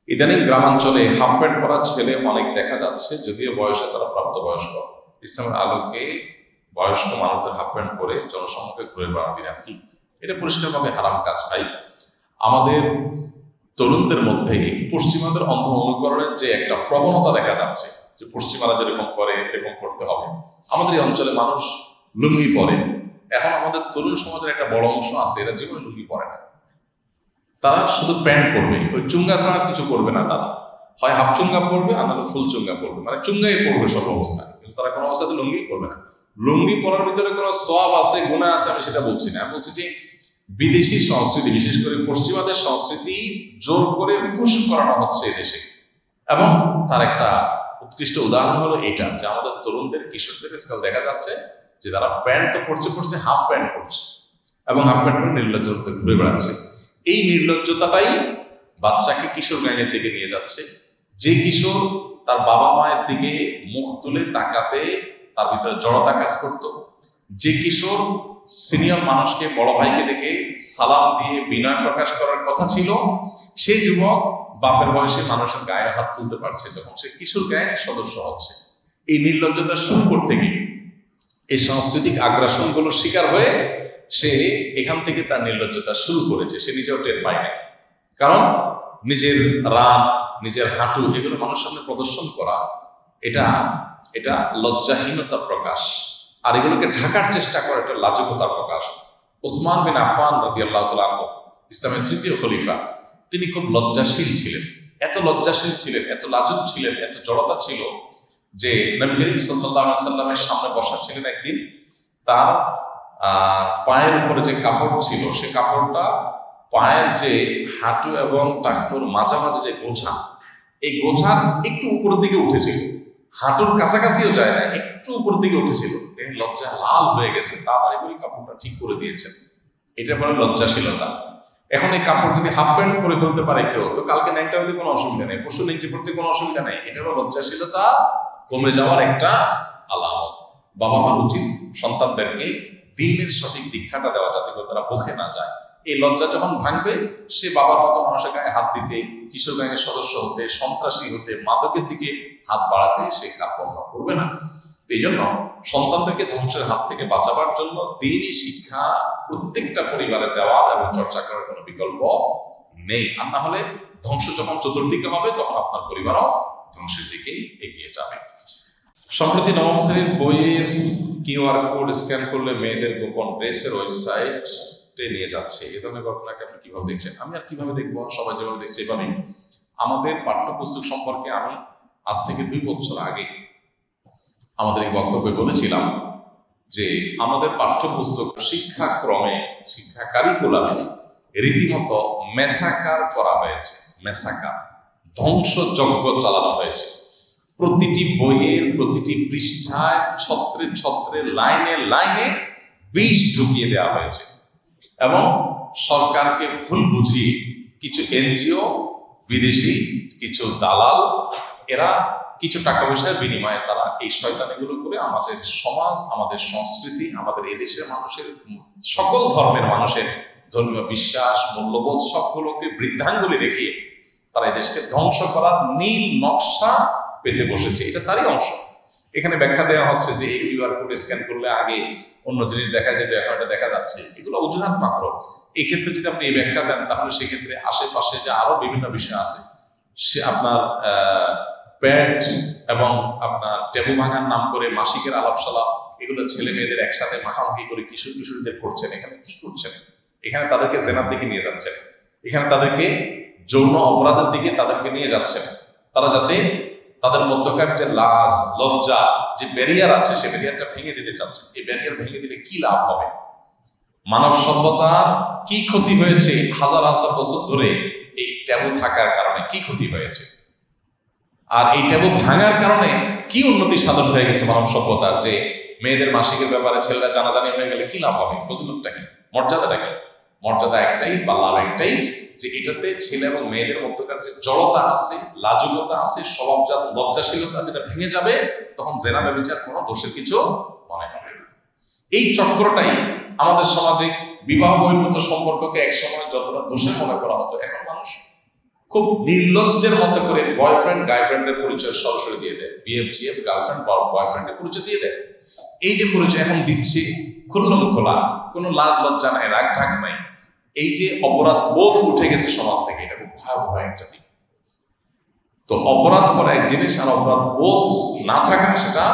ইদানিং গ্রামাঞ্চলে half pant পরা ছেলে অনেক দেখা যাচ্ছে, যদিও বয়সে তারা প্রাপ্তবয়স্ক। ইসলামের আলোকে বয়স্ক মানুষদের হাফ প্যান্ট পরে জনসম্মুখে ঘুরে বেড়ানোর বিধান কি? এটা পরিষ্কারভাবে হারাম কাজ ভাই। আমাদের তরুণদের মধ্যে পশ্চিমাদের অন্ধ অনুকরণের যে একটা প্রবণতা দেখা যাচ্ছে, যে পশ্চিমারা যেরকম করে এরকম করতে হবে। আমাদের এই অঞ্চলে মানুষ লুঙ্গি পরে। এখন আমাদের তরুণ সমাজের একটা বড় অংশ আছে, এরা জীবনে লুঙ্গি পরে না, তারা শুধু প্যান্ট পরবে, ওই চুঙ্গা ছাড়া কিছু পরবে না। তারা হয় হাফ চুঙ্গা পরবে আর নাহলে ফুল চুঙ্গা পরবে, মানে চুঙ্গাই পরবে সব অবস্থায়, কিন্তু তারা কোনো অবস্থাতে লুঙ্গি পরবে না। লুঙ্গি পরার ভিতরে কোনো সওয়াব আছে গুনাহ আছে আমি সেটা বলছি না, আমি বলছি যে বিদেশি সংস্কৃতি, বিশেষ করে পশ্চিমাদের সংস্কৃতি জোর করে পুশ করানো হচ্ছে এদেশে। এবং তার একটা উৎকৃষ্ট উদাহরণ হলো এটা, যে আমাদের তরুণদের কিশোরদের আজকাল দেখা যাচ্ছে যে তারা প্যান্ট তো পরছে হাফ প্যান্ট পরছে, এবং হাফ প্যান্ট পরে নির্লজ্জ ঘুরে বেড়াচ্ছে। এই নির্লজ্জতাটাই বাচ্চাকে কিশোর গ্যাংয়ের দিকে নিয়ে যাচ্ছে। যে কিশোর তার বাবা মায়ের দিকে মুখ তুলে তাকাতে তার ভিতরে জড়তা কাজ করত, যে কিশোর সিনিয়র মানুষকে, বড় ভাইকে দেখে সালাম দিয়ে বিনয় প্রকাশ করার কথা ছিল, সেই যুবক বাপের বয়সে মানুষের গায়ে হাত তুলতে পারছে যখন সে কিশোর গ্যাংয়ের সদস্য হচ্ছে। এই নির্লজ্জতা শুরু করতে গিয়ে এই সাংস্কৃতিক আগ্রাসনগুলোর শিকার হয়ে সে এখান থেকে তার নির্লজ্জতা শুরু করেছে, সে নিজেও টের পায় না। কারণ নিজের রান, নিজের হাঁটু এগুলো মানুষের সামনে প্রদর্শন করা, এটা লজ্জাহীনতার প্রকাশ, আর এগুলোকে ঢাকার চেষ্টা করা এটা লাজুকতার প্রকাশ। ওসমান বিন আফফান রাদিয়াল্লাহু তাআলা আনহু, ইসলামের তৃতীয় খলিফা, তিনি খুব লজ্জাশীল ছিলেন। এত লজ্জাশীল ছিলেন, এত লাজুক ছিলেন, এত জড়তা ছিল যে নবী করিম সাল্লাল্লাহু আলাইহি সাল্লামের সামনে বসা ছিলেন একদিন, তার পায়ের উপরে যে কাপড় ছিল সে কাপড়টা পায়ের যে হাঁটু এবং টাকনুর মাঝামাঝি যে গোছা, এই গোছার একটু উপরের দিকে উঠেছিল, হাঁটুর কাছাকাছিও যায় না, একটু উপরের দিকে উঠেছিল। তিনি লজ্জায় লাল হয়ে গেছেন, তাড়াতাড়ি করে কাপড়টা ঠিক করে দিয়েছেন। এটা বলে লজ্জাশীলতা। এখন এই কাপড় যদি হাফ প্যান্ট পরে ফেলতে পারে কেউ, তো কালকে ন্যাংটা হইতে কোনো অসুবিধা নেই, পরশু ন্যাংটি পড়তে কোনো অসুবিধা নেই। এটা হলো লজ্জাশীলতা কমে যাওয়ার একটা আলামত। বাবা মার উচিত সন্তানদেরকে দ্বীনের সঠিক দীক্ষাটা দেওয়া, যাতে করে তারা বকে না যায়। এই লজ্জা যখন ভাঙবে, সে বাবার মতো মানুষের গায়ে হাত দিতে, কিশোর গ্যাংয়ের সদস্য হতে, সন্ত্রাসী হতে, মাদকের দিকে হাত বাড়াতে সে কার্পণ্য করবে না। এই জন্য সন্তানদেরকে ধ্বংসের হাত থেকে বাঁচাবার জন্য দ্বীনি শিক্ষা প্রত্যেকটা পরিবারে দেওয়ার এবং চর্চা করার কোনো বিকল্প নেই। আর না হলে ধ্বংস যখন চতুর্দিকে হবে, তখন আপনার পরিবারও ধ্বংসের দিকেই এগিয়ে যাবে। সম্প্রতি নবম শ্রেণীর বইয়ের কিউআর কোড স্ক্যান করলে মেয়েদের গোপন ড্রেসের ওয়েবসাইটে নিয়ে যাচ্ছে, এ ধরনের ঘটনাকে আপনি কিভাবে দেখছেন? আমি আর কিভাবে দেখবো, সবাই যেভাবে দেখছে এভাবেই। আমাদের পাঠ্যপুস্তক সম্পর্কে আমি আজ থেকে 2 বছর আগে আমাদের এই বক্তব্যে বলেছিলাম যে আমাদের পাঠ্যপুস্তক শিক্ষাক্রমে, শিক্ষা কারিকুলামে রীতিমতো মেসাকার করা হয়েছে। মেসাকার, ধ্বংসযজ্ঞ চালানো হয়েছে। প্রতিটি বইয়ের প্রতিটি পৃষ্ঠায় ছত্রে ছত্রে, লাইনে লাইনে বিষ ঢুকিয়ে দেওয়া হয়েছে। এবং সরকারকে ভুল বুঝিয়ে কিছু এনজিও, বিদেশি কিছু দালাল, এরা কিছু টাকা পয়সার বিনিময়ে তারা এই শয়তানিগুলো করে আমাদের সমাজ, আমাদের সংস্কৃতি, আমাদের এদেশের মানুষের, সকল ধর্মের মানুষের ধর্মীয় বিশ্বাস, মূল্যবোধ সবগুলোকে বৃদ্ধাঙ্গুলি দেখিয়ে তারা এদেশকে ধ্বংস করার নীল নকশা পেতে বসেছে। এটা তারই অংশ। এখানে ব্যাখ্যা দেওয়া হচ্ছে যে এই কিউআর কোড স্ক্যান করলে আগে অন্য জিনিস দেখা যেত, এখন এটা দেখা যাচ্ছে। এগুলো অজুহাত মাত্র। এই ক্ষেত্রে যদি আপনি এই ব্যাখ্যা দেন, তাহলে সেক্ষেত্রে আশেপাশে যে আরো বিভিন্ন বিষয় আছে, সে আপনার প্যান্ট এবং আপনার টেবু ভাঙার নাম করে মাসিকের আলাপসালাপ, এগুলো ছেলে মেয়েদের একসাথে মাখামাখি করে কিশোর কিশোরীদের করছেন। এখানে কি করছেন? এখানে তাদেরকে জেনার দিকে নিয়ে যাচ্ছেন, এখানে তাদেরকে যৌন অপরাধের দিকে তাদেরকে নিয়ে যাচ্ছেন। তারা যাতে তাদের মধ্যকার যে লাজ, লজ্জা, যে ব্যারিয়ার আছে, সে ব্যারিয়ারটা ভেঙে দিতে চাচ্ছেন। এই ব্যারিয়ার ভেঙে দিলে কি লাভ হবে? মানব সভ্যতার কি ক্ষতি হয়েছে হাজার হাজার বছর ধরে এই ট্যাবু থাকার কারণে? কি ক্ষতি হয়েছে? আর এই ট্যাবু ভাঙার কারণে কি উন্নতি সাধন হয়ে গেছে মানব সভ্যতার? যে মেয়েদের মাসিকের ব্যাপারে ছেলেরা জানাজানি হয়ে গেলে কি লাভ হবে? ফজিলতটা কি? মর্যাদাটা কি? মর্যাদা একটাই বা লাভ একটাই, যে এটাতে ছেলে এবং মেয়েদের মধ্যকার যে জড়তা আছে, লাজুকতা আছে, স্বভাবজাত লজ্জাশীলতা আছে, এটা ভেঙে যাবে। তখন জেনা ব্যভিচার কোনো দোষের কিছু মনে হবে না। এই চক্রটাই আমাদের সমাজে বিবাহ বহির্ভূত সম্পর্ককে একসময় যতটা দোষে মনে করা হতো, এখন মানুষ খুব নির্লজ্জের মতো করে বয়ফ্রেন্ড গার্লফ্রেন্ডের পরিচয় সরাসরি দিয়ে দেয়, বিএফজিএফ গার্লফ্রেন্ড বা বয়ফ্রেন্ডের পরিচয় দিয়ে দেয়। এই যে পরিচয় এখন দিচ্ছি খুল্লম খোলা, কোনো লাজ লজ্জা নাই, রাগ ঢাক নাই, এই যে অপরাধ বোধ উঠে গেছে সমাজ থেকে, এটা খুব ভয়াবহ একটা দিক। তো অপরাধ করা এক জিনিস, আর অপরাধ বোধ না থাকা সেটা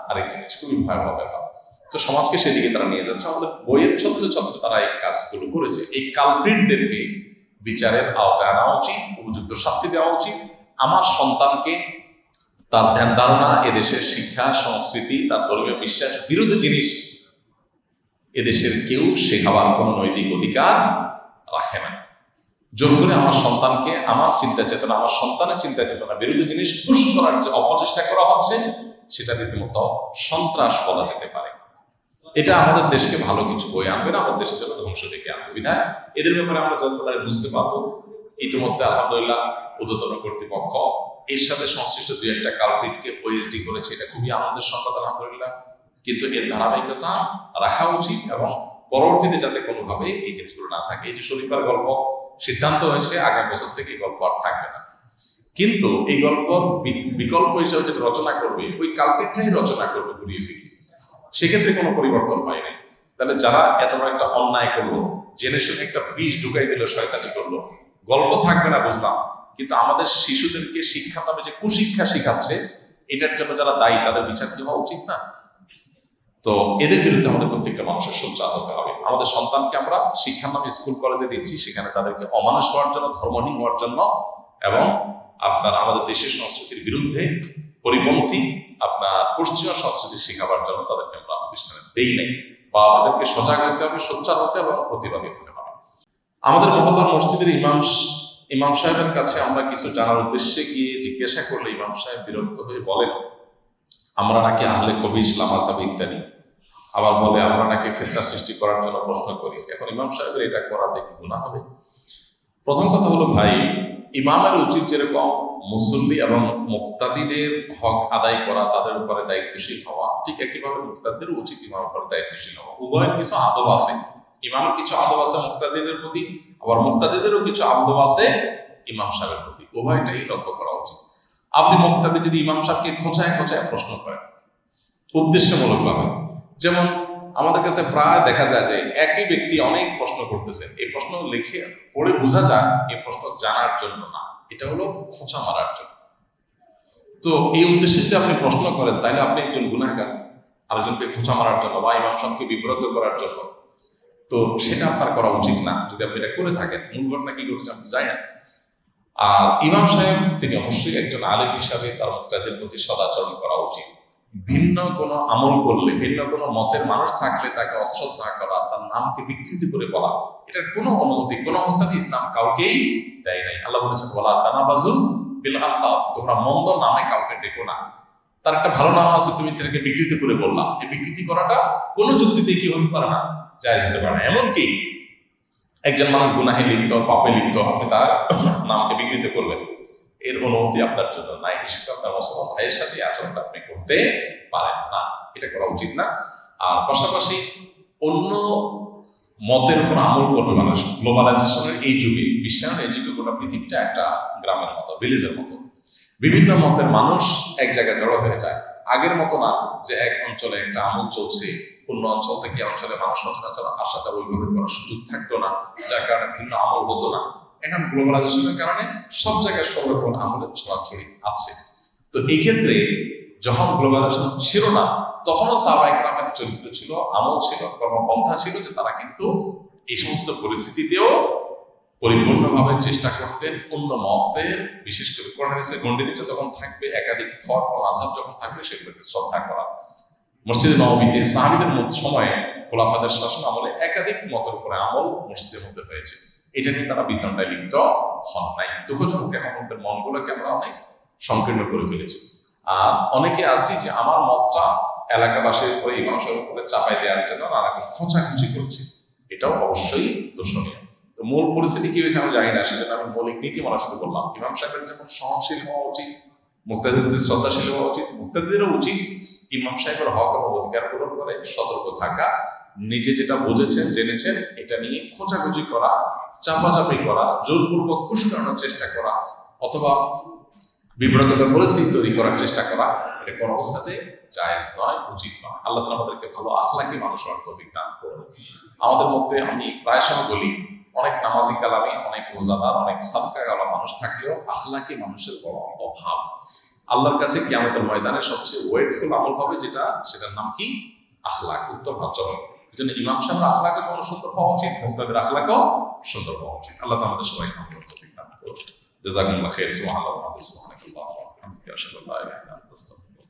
আরেক জিনিস, খুবই ভয়াবহ ব্যাপার। তো সমাজকে সেদিকে তারা নিয়ে যাচ্ছে। আমাদের বইয়ের ছত্র ছত্র তারা এই কাজগুলো করেছে। এই কালপ্রিটদেরকে বিচারের আওতায় আনা উচিত, উপযুক্ত শাস্তি দেওয়া উচিত। আমার সন্তানকে তার ধ্যান ধারণা, এদেশের শিক্ষা সংস্কৃতি, তার ধর্মীয় বিশ্বাস বিরোধী জিনিস এদেশের কেউ শেখাবার কোনো নৈতিক অধিকার রাখে না। জোর করে আমার সন্তানকে আমার চিন্তা চেতনা, আমার সন্তানের চিন্তা চেতনা বিরোধী জিনিস পুশ করার যে অপচেষ্টা করা হচ্ছে, সেটা রীতিমতো সন্ত্রাস বলা যেতে পারে। এটা আমাদের দেশকে ভালো কিছু বয়ে আনবে না, আমাদের দেশের জন্য ধ্বংস ডেকে আনবে। বিধায় এদের ব্যাপারে আমরা যত তাদের বুঝতে পারবো। ইতিমধ্যে আলহামদুলিল্লাহ ঊর্ধ্বতন কর্তৃপক্ষ এর সাথে সংশ্লিষ্ট দুই একটা কালপ্রিটকে ওএসডি করেছে, এটা খুবই আনন্দের সংবাদ আলহামদুলিল্লাহ। কিন্তু এর ধারাবাহিকতা রাখা উচিত এবং পরবর্তীতে যাতে কোনোভাবে এই জিনিসগুলো না থাকে। এই যে শরীফার গল্প সিদ্ধান্ত হয়েছে আগামী বছর থেকে এই গল্প আর থাকবে না, কিন্তু এই গল্প বিকল্প হিসেবে যেটা রচনা করবে ওই কালপ্রিটটাই রচনা করবে ঘুরিয়ে ফিরিয়ে, সেক্ষেত্রে কোনো পরিবর্তন হয় নাই। তাহলে যারা এত বড় একটা অন্যায় করলো, জেনে শুনে একটা বিষ ঢুকাই দিল, শয়তানি করলো, গল্প থাকবে না বুঝলাম, কিন্তু আমাদের শিশুদেরকে শিক্ষার নামে যে কুশিক্ষা শিখাচ্ছে, এটার জন্য যারা দায়ী তাদের বিচার কি হওয়া উচিত না? তো এদের বিরুদ্ধে আমাদের প্রত্যেকটা মানুষের সোচ্চার হতে হবে। আমাদের সন্তানকে আমরা শিক্ষার নামে স্কুল কলেজে দিচ্ছি, সেখানে তাদেরকে অমানুষ হওয়ার জন্য, ধর্মহীন হওয়ার জন্য এবং আমাদের দেশের সংস্কৃতির বিরুদ্ধে পরিপন্থী পশ্চিমা সংস্কৃতি শেখাবার জন্য তাদেরকে আমরা প্রতিষ্ঠানে দেই নাই। বা আমাদেরকে সজাগ হতে হবে, সোচ্চার হতে হবে এবং প্রতিবাদী হতে হবে। আমাদের মহল্লার মসজিদের ইমাম সাহেবের কাছে আমরা কিছু জানার উদ্দেশ্যে গিয়ে জিজ্ঞাসা করলে ইমাম সাহেব বিরক্ত হয়ে বলেন, আমরা নাকি আহলে খবিস লামাযাব ইত্যাদি, আবার বলে আমরা নাকি ফিতনা সৃষ্টি করার জন্য প্রশ্ন করি। এখন ইমাম সাহেবের এটা করাতে কি গুনাহ হবে? প্রথম কথা হলো ভাই, ইমামের উচিত যেরকম মুসল্লি এবং মুক্তাদিদের হক আদায় করা, তাদের উপরে দায়িত্বশীল হওয়া, ঠিক একইভাবে মুক্তাদিদের উচিত ইমামের উপরে দায়িত্বশীল হওয়া। উভয়ের কিছু আদব আছে, ইমামের কিছু আদব আছে মুক্তাদিদের প্রতি, আবার মুক্তাদিদেরও কিছু আদব আছে ইমাম সাহেবের প্রতি। উভয়টাই লক্ষ্য করা উচিত। আপনি মুক্তাদি যদি ইমাম সাহেবকে খোঁচায় খোঁচায় প্রশ্ন করেন উদ্দেশ্যমূলক ভাবে, যেমন আমাদের কাছে প্রায় দেখা যায় যে একই ব্যক্তি অনেক প্রশ্ন করতেছেন, এই প্রশ্ন লিখে পড়ে বোঝা যায় এই প্রশ্ন জানার জন্য না, এটা হলো খোঁচা মারার জন্য। তো এই উদ্দেশ্যে যদি আপনি প্রশ্ন করেন, তাহলে আপনি একজন গুনাহগার, আরেকজনকে খোঁচা মারার জন্য বা ইমাম সাহেবকে বিব্রত করার জন্য। তো সেটা আপনার করা উচিত না। যদি আপনি এটা করে থাকেন, মূল ঘটনা কি ঘটেছে আমি তো জানি না। আর ইমাম সাহেব তিনি অবশ্যই একজন আলেম হিসাবে তার মুক্তাদের প্রতি সদাচরণ করা উচিত। ভিন্ন কোনো আমল করলে, ভিন্ন কোনো মতের মানুষ থাকলে তাকে অশ্রদ্ধা করা, তার নামকে বিকৃতি করে বলা, এটার কোনো অনুমতি কোনো অবস্থাতে ইসলাম কাউকেই দেয় নাই। আল্লাহ বলেছেন, ওয়ালা তানাবাজু বিল আলকাব, তোমরা মন্দ নামে কাউকে ডেকো না। তার একটা ভালো নাম আছে, তুমি তাকে বিকৃতি করে বললা, এই বিকৃতি করাটা কোনো যুক্তিতে কি হতে পারে না, জায়েজ হতে পারে না। এমনকি একজন মানুষ গুনাহে লিপ্ত, পাপে লিপ্ত, আপনি তার নামকে বিকৃত করলেন, এর অনুমতি আপনার জন্য নাই। বিশেষ করে আপনার মুসলমান ভাইয়ের সাথে আচরণটা আপনি করতে পারেন না, এটা করা উচিত না। আর পাশাপাশি অন্য মতের উপর আমল করবে মানুষ। গ্লোবালাইজেশনের এই যুগে, বিশ্বায়নের এই যুগে গোটা পৃথিবীটা একটা গ্রামের মতো, ভিলেজের মতো। বিভিন্ন মতের মানুষ এক জায়গায় জড়ো হয়ে যায়। আগের মতো না যে এক অঞ্চলে একটা আমল চলছে, অন্য অঞ্চল থেকে অঞ্চলে মানুষ সচরাচর আসা যাওয়া ওইভাবে করার সুযোগ থাকতো না, যার কারণে ভিন্ন আমল হতো না। এখন গ্লোবালাইজেশনের কারণে সব জায়গায় সব রকম আমলের ছড়াছড়ি আছে। তো এই ক্ষেত্রে যখন গ্লোবালাইজেশন ছিল না, তখনও সাহাবায়ে কেরামের চরিত্র ছিল, আমল ছিল, কর্মপন্থা ছিল যে তারা কিন্তু এই সমস্ত পরিস্থিতিতেও পরিপূর্ণভাবে চেষ্টা করতেন অন্য মতের, বিশেষ করে কোরআন হাদিসের গণ্ডিতে যখন থাকবে, একাধিক ধর্ম মাযহাব যখন থাকবে, সেগুলোকে শ্রদ্ধা করা। মসজিদে নববীতে সাহাবীদের সময়ে খোলাফাদের শাসন আমলে একাধিক মতের উপরে আমল মসজিদের মধ্যে হয়েছে, এটা নিয়ে তারা বিতণ্ডায় লিপ্ত হন নাই। দুঃখজনক এখন আমাদের মনগুলোকে আমরা অনেক সংকীর্ণ করে ফেলেছি। আর অনেকে আছি যে আমার মতটা এলাকাবাসীর উপরে, ইমাম সাহেবের উপরে চাপাই দেওয়ার জন্য নানা রকম খোঁচাখুচি করছি, এটাও অবশ্যই দোষণীয়। তো মূল পরিস্থিতি কি হয়েছে আমি জানি না, সেজন্য আমি মৌলিক নীতিমালার সাথে বললাম, ইমাম সাহেবের যেমন সহনশীল হওয়া উচিত, মুক্তাদিদের প্রতি শ্রদ্ধাশীল হওয়া উচিত, মুক্তাদিদেরও উচিত ইমাম সাহেবের হক এবং অধিকার পূরণ করে সতর্ক থাকা, নিজে যেটা বুঝেছেন জেনেছেন এটা নিয়ে খোঁচাখুচি করা, চাপাচাপি করা, জোরপূর্বক খুশ করানোর চেষ্টা করা, অথবা বিব্রতকর পরিস্থিতি তৈরি করার চেষ্টা করা, এটা কোন অবস্থাতে জায়েজ নয়, উচিত নয়। আল্লাহ তাআলা আমাদেরকে ভালো আখলাকি মানুষ হওয়ার তৌফিক দান করুন। আমাদের মধ্যে আমি প্রায় সময় বলি, অনেক নামাজি কালামী, অনেক রোজাদার, অনেক সাদকাওয়ালা মানুষ থাকলেও আখলাকি মানুষের বড় অভাব। আল্লাহর কাছে কিয়ামতের ময়দানে সবচেয়ে ওয়েটফুল আমল হবে যেটা, সেটার নাম কি? আখলাক, উত্তম আচরণ। এই জন্য ইমাম সাহেবের আখলাকে যেমন সুন্দর হওয়া উচিত, মুক্তাদের আখলাকও সুন্দর হওয়া উচিত। আল্লাহ তাআলা আমাদের সবাইকে আমলের তৌফিক দান করুন। জাযাকুমুল্লাহু খাইর। সুবহানাল্লাহি ওয়া বিহামদিহি, সুবহানাল্লাহি ওয়া বিহামদিহি, আশহাদু আল্লা ইলাহা ইল্লা আনতা, আস্তাগফিরুকা।